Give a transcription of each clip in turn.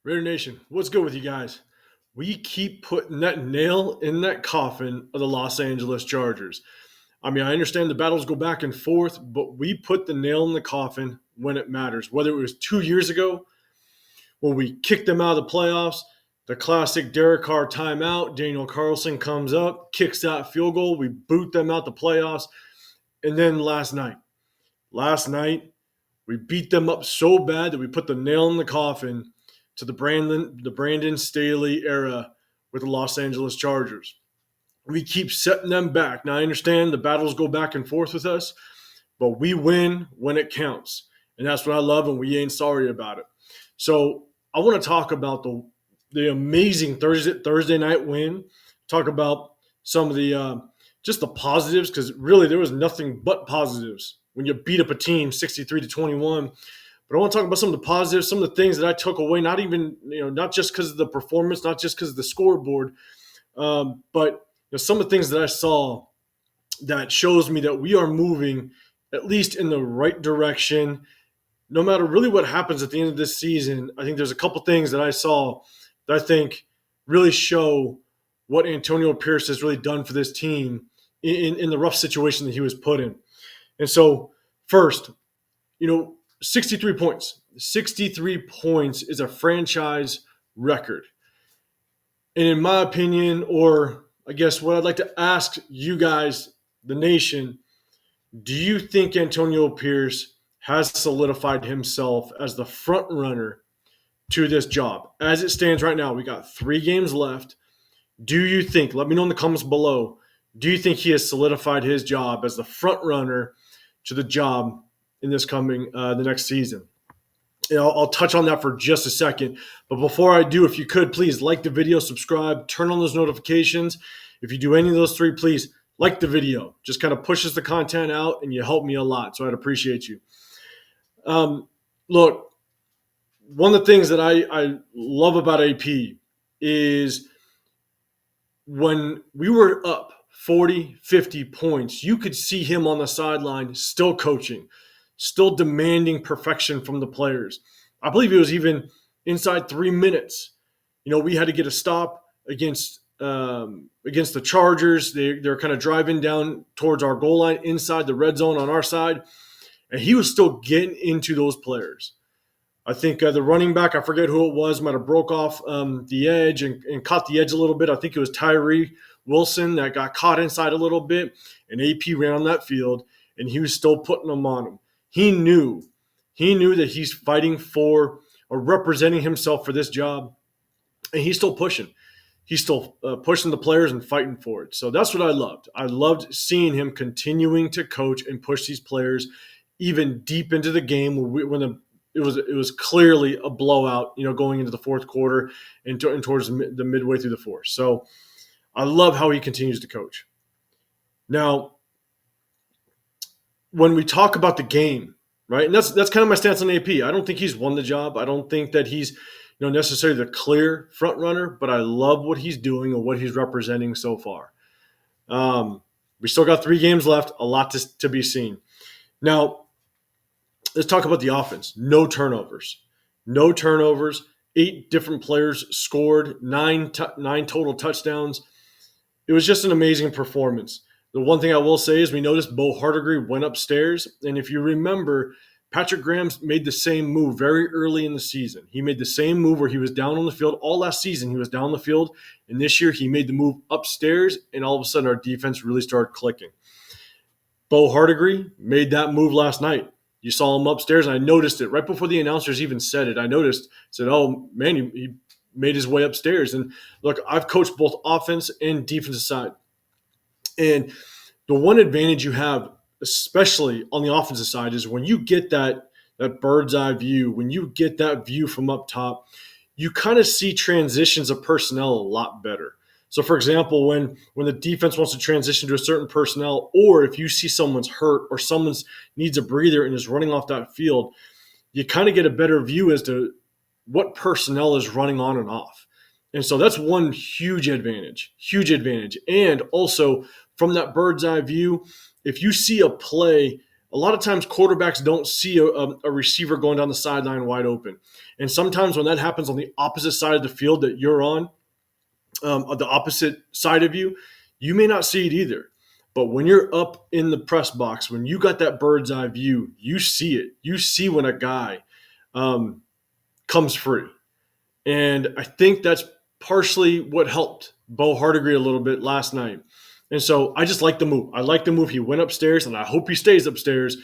Raider Nation, what's good with you guys? We keep putting that nail in that coffin of the Los Angeles Chargers. I mean, I understand the battles go back and forth, but we put the nail in the coffin when it matters. Whether it was 2 years ago when we kicked them out of the playoffs, the classic Derek Carr timeout, Daniel Carlson comes up, kicks that field goal, we boot them out the playoffs, and then last night we beat them up so bad that we put the nail in the coffin to the Brandon Staley era with the Los Angeles Chargers. We keep setting them back. Now I understand the battles go back and forth with us, but we win when it counts. And that's what I love, and we ain't sorry about it. So I want to talk about the amazing Thursday night win. Talk about some of the just the positives, because really there was nothing but positives when you beat up a team 63-21. But I want to talk about some of the positives, some of the things that I took away. Not even not just because of the performance, not just because of the scoreboard, but some of the things that I saw that shows me that we are moving at least in the right direction. No matter really what happens at the end of this season, I think there's a couple things that I saw that I think really show what Antonio Pierce has really done for this team in the rough situation that he was put in. And so, first, 63 points. 63 points is a franchise record. And in my opinion, or I guess what I'd like to ask you guys, the nation, do you think Antonio Pierce has solidified himself as the front runner to this job? As it stands right now, we got 3 games left. Do you think, let me know in the comments below, do you think he has solidified his job as the front runner to the job in this coming, the next season? I'll touch on that for just a second. But before I do, if you could, please like the video, subscribe, turn on those notifications. If you do any of those 3, please like the video. Just kind of pushes the content out, and you help me a lot. So I'd appreciate you. Look, one of the things that I love about AP is when we were up 40, 50 points, you could see him on the sideline still coaching, still demanding perfection from the players. I believe it was even inside 3 minutes. We had to get a stop against the Chargers. They're kind of driving down towards our goal line inside the red zone on our side, and he was still getting into those players. I think the running back, I forget who it was, might have broke off the edge and caught the edge a little bit. I think it was Tyree Wilson that got caught inside a little bit, and AP ran on that field, and he was still putting them on him. He knew that he's fighting for or representing himself for this job, and he's still pushing. He's still pushing the players and fighting for it. So that's what I loved. I loved seeing him continuing to coach and push these players even deep into the game when it was clearly a blowout, going into the fourth quarter and towards the midway through the fourth. So I love how he continues to coach. Now, when we talk about the game, right, and that's kind of my stance on AP. I don't think he's won the job. I don't think that he's necessarily the clear front runner, but I love what he's doing and what he's representing so far. We still got 3 games left, a lot to be seen. Now, let's talk about the offense. No turnovers. 8 different players scored, 9 total touchdowns. It was just an amazing performance. The one thing I will say is we noticed Bo Hardigree went upstairs. And if you remember, Patrick Graham made the same move very early in the season. He made the same move where he was down on the field. All last season, he was down on the field. And this year, he made the move upstairs. And all of a sudden, our defense really started clicking. Bo Hardigree made that move last night. You saw him upstairs, and I noticed it right before the announcers even said it. I said, oh, man, he made his way upstairs. And look, I've coached both offense and defensive side. And the one advantage you have, especially on the offensive side, is when you get that bird's eye view, when you get that view from up top, you kind of see transitions of personnel a lot better. So, for example, when the defense wants to transition to a certain personnel, or if you see someone's hurt or someone needs a breather and is running off that field, you kind of get a better view as to what personnel is running on and off. And so that's one huge advantage. And also from that bird's eye view, if you see a play A lot of times quarterbacks don't see a receiver going down the sideline wide open. And sometimes when that happens on the opposite side of the field that you're on, the opposite side of you, you may not see it either. But when you're up in the press box, when you got that bird's eye view, you see it. You see when a guy comes free. And I think that's partially what helped Bo Hardigree a little bit last night. And so I just like the move. I like the move. He went upstairs, and I hope he stays upstairs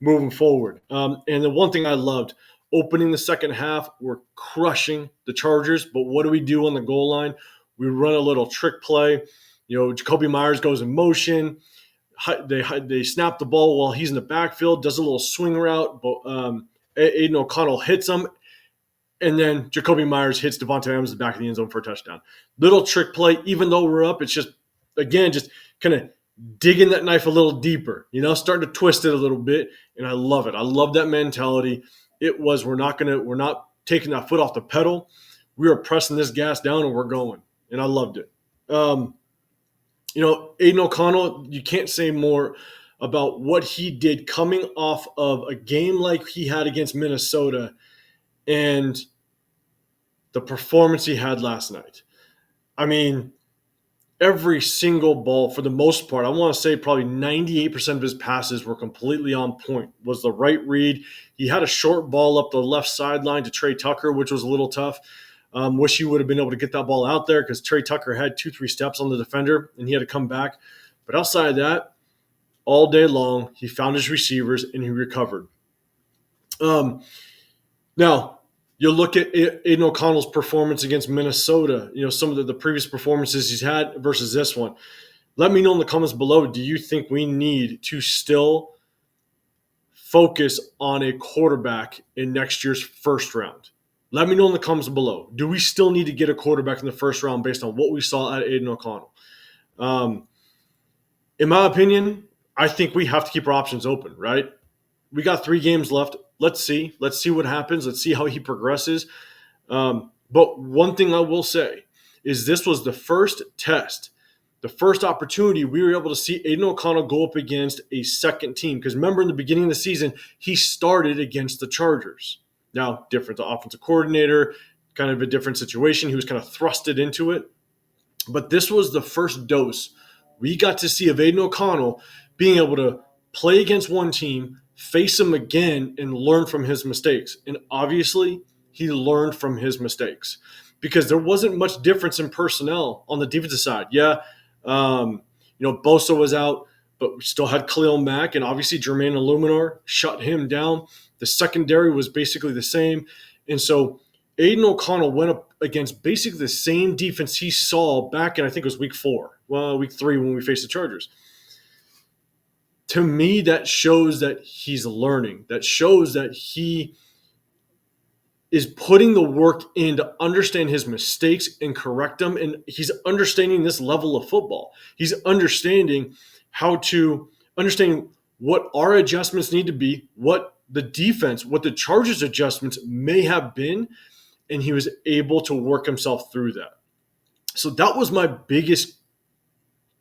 moving forward. And the one thing I loved, opening the second half, we're crushing the Chargers. But what do we do on the goal line? We run a little trick play. Jacoby Myers goes in motion. They snap the ball while he's in the backfield, does a little swing route. Aiden O'Connell hits him. And then Jacoby Myers hits Devontae Adams in the back of the end zone for a touchdown. Little trick play. Even though we're up, it's just kind of digging that knife a little deeper, starting to twist it a little bit. And I love it. I love that mentality. It was, we're not taking that foot off the pedal. We are pressing this gas down and we're going. And I loved it. Aiden O'Connell, you can't say more about what he did coming off of a game like he had against Minnesota and the performance he had last night. I mean, every single ball, for the most part, I want to say probably 98% of his passes were completely on point. Was the right read. He had a short ball up the left sideline to Trey Tucker, which was a little tough. Wish he would have been able to get that ball out there because Trey Tucker had 2-3 steps on the defender, and he had to come back. But outside of that, all day long, he found his receivers, and he recovered. Now, you look at Aiden O'Connell's performance against Minnesota, some of the previous performances he's had versus this one. Let me know in the comments below, do you think we need to still focus on a quarterback in next year's first round? Let me know in the comments below. Do we still need to get a quarterback in the first round based on what we saw at Aiden O'Connell? In my opinion, I think we have to keep our options open, right? We got 3 games left. Let's see. Let's see what happens. Let's see how he progresses. But one thing I will say is this was the first test, the first opportunity we were able to see Aiden O'Connell go up against a second team. Because remember, in the beginning of the season, he started against the Chargers. Now, different, the offensive coordinator, kind of a different situation. He was kind of thrusted into it. But this was the first dose we got to see of Aiden O'Connell being able to play against one team, face him again, and learn from his mistakes. And obviously, he learned from his mistakes because there wasn't much difference in personnel on the defensive side. Yeah, Bosa was out, but we still had Khalil Mack, and obviously Jermaine Illuminor shut him down. The secondary was basically the same. And so Aiden O'Connell went up against basically the same defense he saw back in, I think it was week 3 when we faced the Chargers. To me, that shows that he's learning. That shows that he is putting the work in to understand his mistakes and correct them. And he's understanding this level of football. He's understanding understanding what our adjustments need to be, what the Chargers adjustments may have been, and he was able to work himself through that. So that was my biggest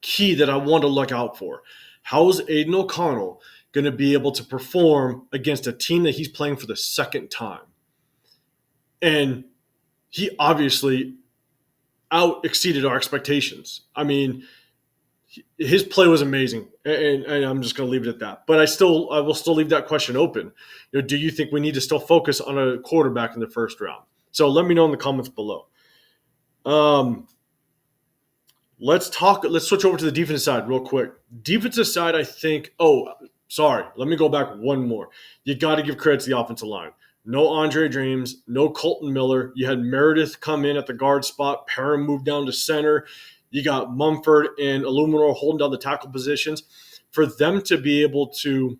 key that I want to look out for. How is Aiden O'Connell going to be able to perform against a team that he's playing for the second time? And he obviously exceeded our expectations. I mean, his play was amazing, and I'm just going to leave it at that. But I will still leave that question open. Do you think we need to still focus on a quarterback in the first round? So let me know in the comments below. Let's switch over to the defensive side real quick. Defensive side, I think. Let me go back one more. You got to give credit to the offensive line. No Andre James, no Colton Miller. You had Meredith come in at the guard spot. Parham moved down to center. You got Mumford and Illuminor holding down the tackle positions. For them to be able to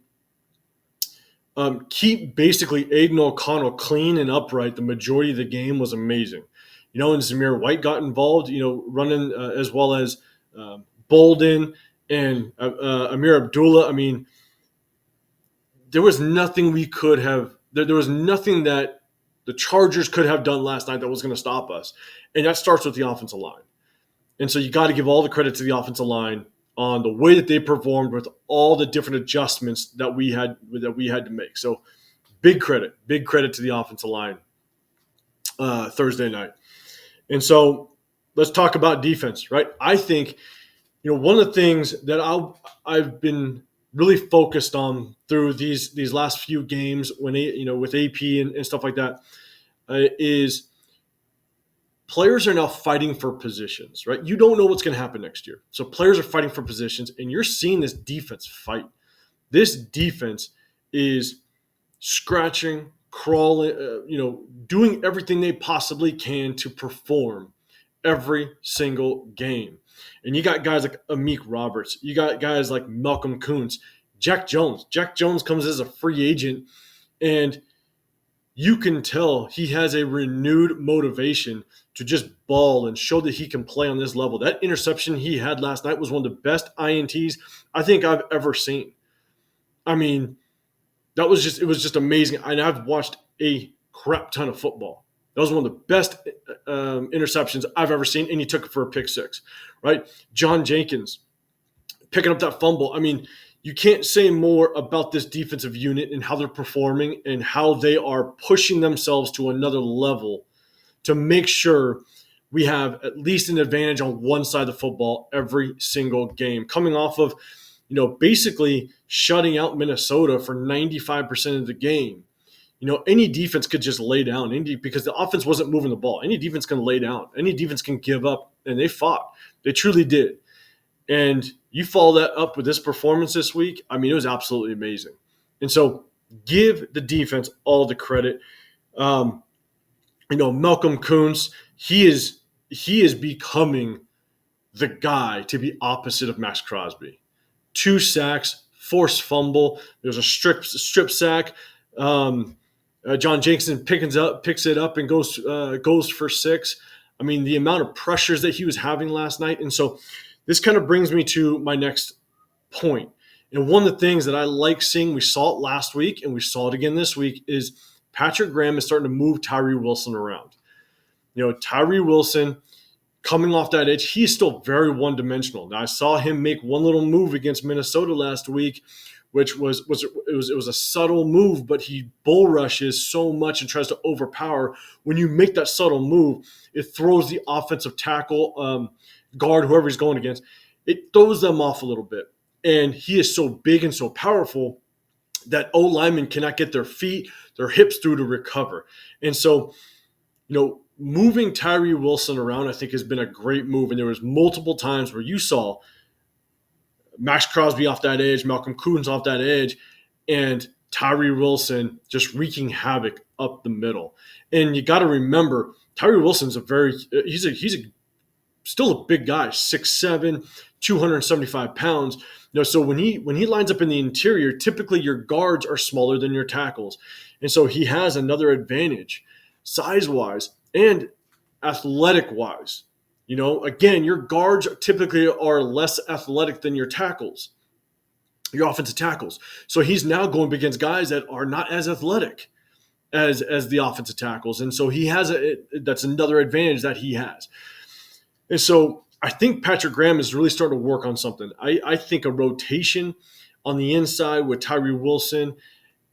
keep basically Aiden O'Connell clean and upright the majority of the game was amazing. And Zamir White got involved, running as well as Bolden and Amir Abdullah. I mean, there was nothing we could have – there was nothing that the Chargers could have done last night that was going to stop us. And that starts with the offensive line. And so you got to give all the credit to the offensive line. on the way that they performed with all the different adjustments that we had to make. So big credit to the offensive line Thursday night. And so let's talk about defense, right? I think, one of the things that I've been really focused on through these last few games when, with AP and stuff like that, is players are now fighting for positions, right? You don't know what's going to happen next year. So players are fighting for positions, and you're seeing this defense fight. This defense is scratching, crawling, doing everything they possibly can to perform every single game. And you got guys like Amik Roberts. You got guys like Malcolm Kuntz, Jack Jones. Jack Jones comes as a free agent, and you can tell he has a renewed motivation to just ball and show that he can play on this level. That interception he had last night was one of the best INTs I think I've ever seen. I mean, it was just amazing. And I've watched a crap ton of football. That was one of the best interceptions I've ever seen, and he took it for a pick six, right? John Jenkins picking up that fumble. I mean, you can't say more about this defensive unit and how they're performing and how they are pushing themselves to another level to make sure we have at least an advantage on one side of the football every single game. Coming off of, basically shutting out Minnesota for 95% of the game. Any defense could just lay down because the offense wasn't moving the ball. Any defense can lay down. Any defense can give up, and they fought. They truly did. And you follow that up with this performance this week, I mean, it was absolutely amazing. And so give the defense all the credit. Malcolm Kuntz, he is becoming the guy to be opposite of Max Crosby. 2 sacks, forced fumble. There's a strip sack. John Jenkins picks it up and goes for 6. I mean, the amount of pressures that he was having last night. And so this kind of brings me to my next point. And one of the things that I like seeing, we saw it last week and we saw it again this week, is Patrick Graham is starting to move Tyree Wilson around. Tyree Wilson coming off that edge, he is still very one-dimensional. Now, I saw him make one little move against Minnesota last week, which was a subtle move, but he bull rushes so much and tries to overpower. When you make that subtle move, it throws the offensive tackle, guard, whoever he's going against, it throws them off a little bit. And he is so big and so powerful that O-linemen cannot get their feet, their hips through to recover. And so, moving Tyree Wilson around, I think, has been a great move. And there was multiple times where you saw Max Crosby off that edge, Malcolm Kuntz off that edge, and Tyree Wilson just wreaking havoc up the middle. And you got to remember, Tyree Wilson's he's still a big guy, 6'7", 275 pounds. So when he lines up in the interior, typically your guards are smaller than your tackles. And so he has another advantage size-wise and athletic-wise. Again, your guards typically are less athletic than your tackles, your offensive tackles. So he's now going against guys that are not as athletic as the offensive tackles. And so that's another advantage that he has. And so I think Patrick Graham is really starting to work on something. I think a rotation on the inside with Tyree Wilson,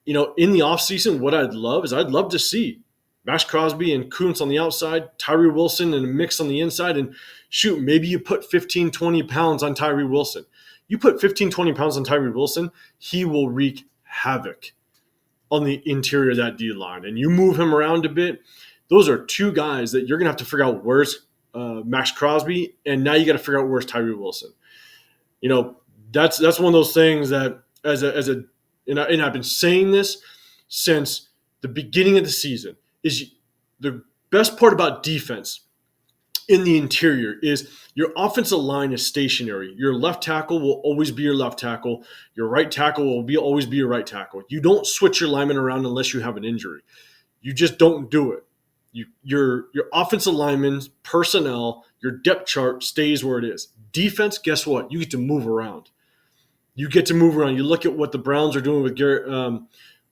in the offseason, what I'd love to see Max Crosby and Kuntz on the outside, Tyree Wilson and a mix on the inside, and shoot, maybe you put 15, 20 pounds on Tyree Wilson. You put 15, 20 pounds on Tyree Wilson, he will wreak havoc on the interior of that D-line. And you move him around a bit, those are 2 guys that you're going to have to figure out where's Max Crosby, and now you got to figure out where's Tyree Wilson. That's one of those things that and I've been saying this since the beginning of the season, is the best part about defense in the interior is your offensive line is stationary. Your left tackle will always be your left tackle. Your right tackle will always be your right tackle. You don't switch your linemen around unless you have an injury. You just don't do it. Your offensive linemen's personnel, your depth chart stays where it is. Defense, guess what? You get to move around. You look at what the Browns are doing with Garrett,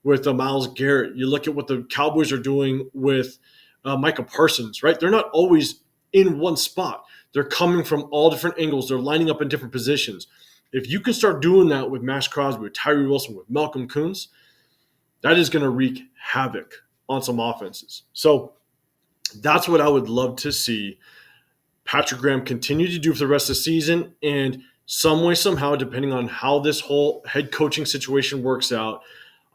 with Myles Garrett. You look at what the Cowboys are doing with Micah Parsons, right? They're not always in one spot. They're coming from all different angles. They're lining up in different positions. If you can start doing that with Max Crosby, with Tyree Wilson, with Malcolm Kuntz, that is going to wreak havoc on some offenses. So that's what I would love to see Patrick Graham continue to do for the rest of the season. And some way, somehow, depending on how this whole head coaching situation works out,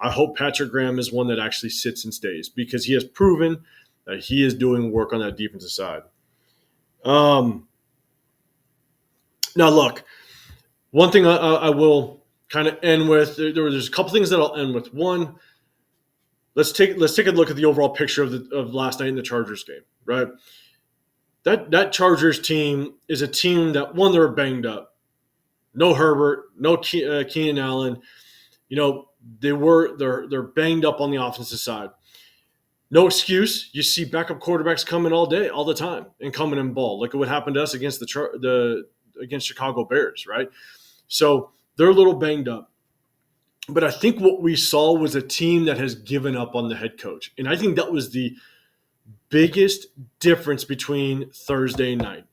I hope Patrick Graham is one that actually sits and stays, because he has proven that he is doing work on that defensive side. Now, look, one thing I will kind of end with, there's a couple things that I'll end with. One, let's take a look at the overall picture of last night in the Chargers game, right? That Chargers team is a team that, one, they were banged up. No Herbert, no Keenan Allen. They're banged up on the offensive side. No excuse. You see backup quarterbacks coming all the time, and coming in ball. Look at what happened to us against against Chicago Bears, right? So they're a little banged up. But I think what we saw was a team that has given up on the head coach. And I think that was the biggest difference between Thursday night.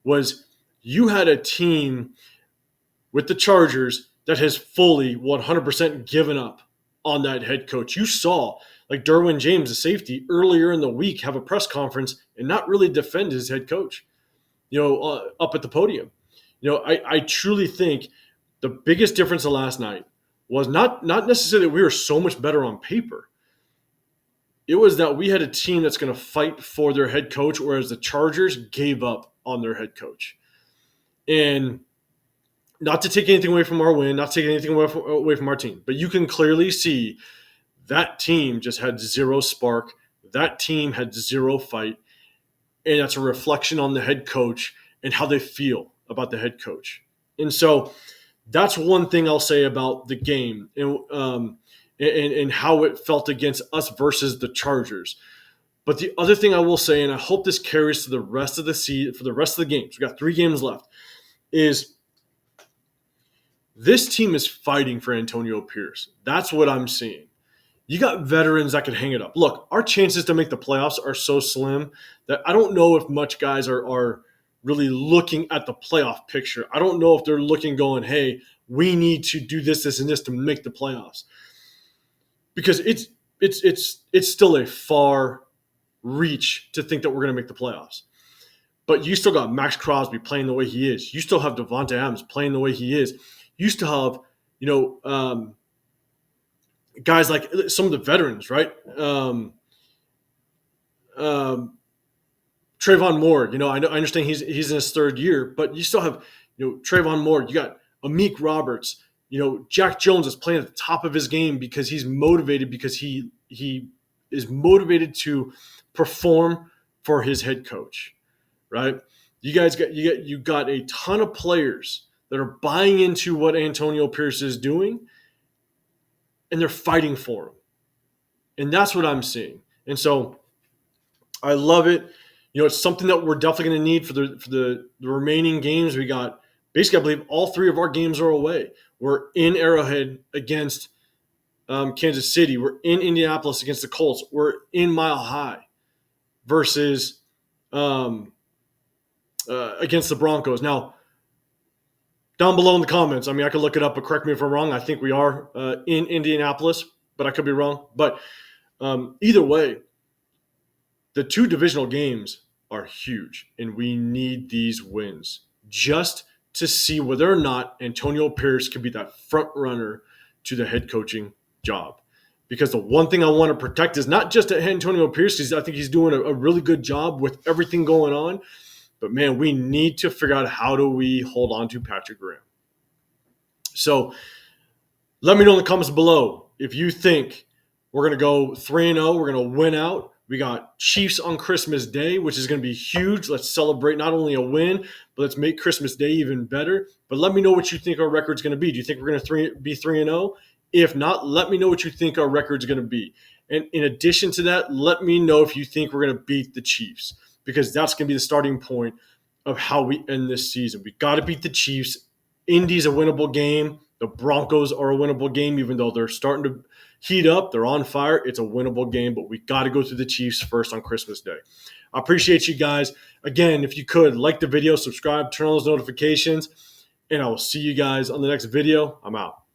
Was you had a team with the Chargers that has fully 100% given up on that head coach. You saw, like, Derwin James, the safety, earlier in the week have a press conference and not really defend his head coach, up at the podium. I truly think the biggest difference of last night was not necessarily that we were so much better on paper. It was that we had a team that's going to fight for their head coach, whereas the Chargers gave up on their head coach. And not to take anything away from our win, not to take anything away from our team, but you can clearly see that team just had zero spark. That team had zero fight. And that's a reflection on the head coach and how they feel about the head coach. And so that's one thing I'll say about the game and how it felt against us versus the Chargers. But the other thing I will say, and I hope this carries to the rest of the season, for the rest of the games, we've got 3 games left, is this team is fighting for Antonio Pierce. That's what I'm seeing. You got veterans that can hang it up. Look, our chances to make the playoffs are so slim that I don't know if much guys are really looking at the playoff picture. I don't know if they're looking going, hey, we need to do this, this, and this to make the playoffs. Because it's still a far reach to think that we're going to make the playoffs. But you still got Max Crosby playing the way he is. You still have Devontae Adams playing the way he is. You still have, guys like some of the veterans, right? Trayvon Moore, I understand he's in his 3rd year, but you still have, Trayvon Moore. You got Amik Roberts. Jack Jones is playing at the top of his game because he's motivated, because he is motivated to perform for his head coach, right? You got a ton of players that are buying into what Antonio Pierce is doing, and they're fighting for him. And that's what I'm seeing. And so I love it. It's something that we're definitely going to need for the remaining games. We got, basically, I believe all 3 of our games are away. We're in Arrowhead against Kansas City. We're in Indianapolis against the Colts. We're in Mile High versus against the Broncos. Now, down below in the comments, I could look it up, but correct me if I'm wrong. I think we are in Indianapolis, but I could be wrong. But either way, the 2 divisional games are huge, and we need these wins just to see whether or not Antonio Pierce can be that front runner to the head coaching job. Because the one thing I want to protect is not just Antonio Pierce, because I think he's doing a really good job with everything going on. But, man, we need to figure out how do we hold on to Patrick Graham. So let me know in the comments below if you think we're going to go 3-0, we're going to win out. We got Chiefs on Christmas Day, which is going to be huge. Let's celebrate not only a win, but let's make Christmas Day even better. But let me know what you think our record's going to be. Do you think we're going to be 3-0? If not, let me know what you think our record's going to be. And in addition to that, let me know if you think we're going to beat the Chiefs, because that's going to be the starting point of how we end this season. We got to beat the Chiefs. Indy's a winnable game. The Broncos are a winnable game, even though they're starting to heat up. They're on fire. It's a winnable game, but we got to go through the Chiefs first on Christmas Day. I appreciate you guys. Again, if you could, like the video, subscribe, turn on those notifications, and I will see you guys on the next video. I'm out.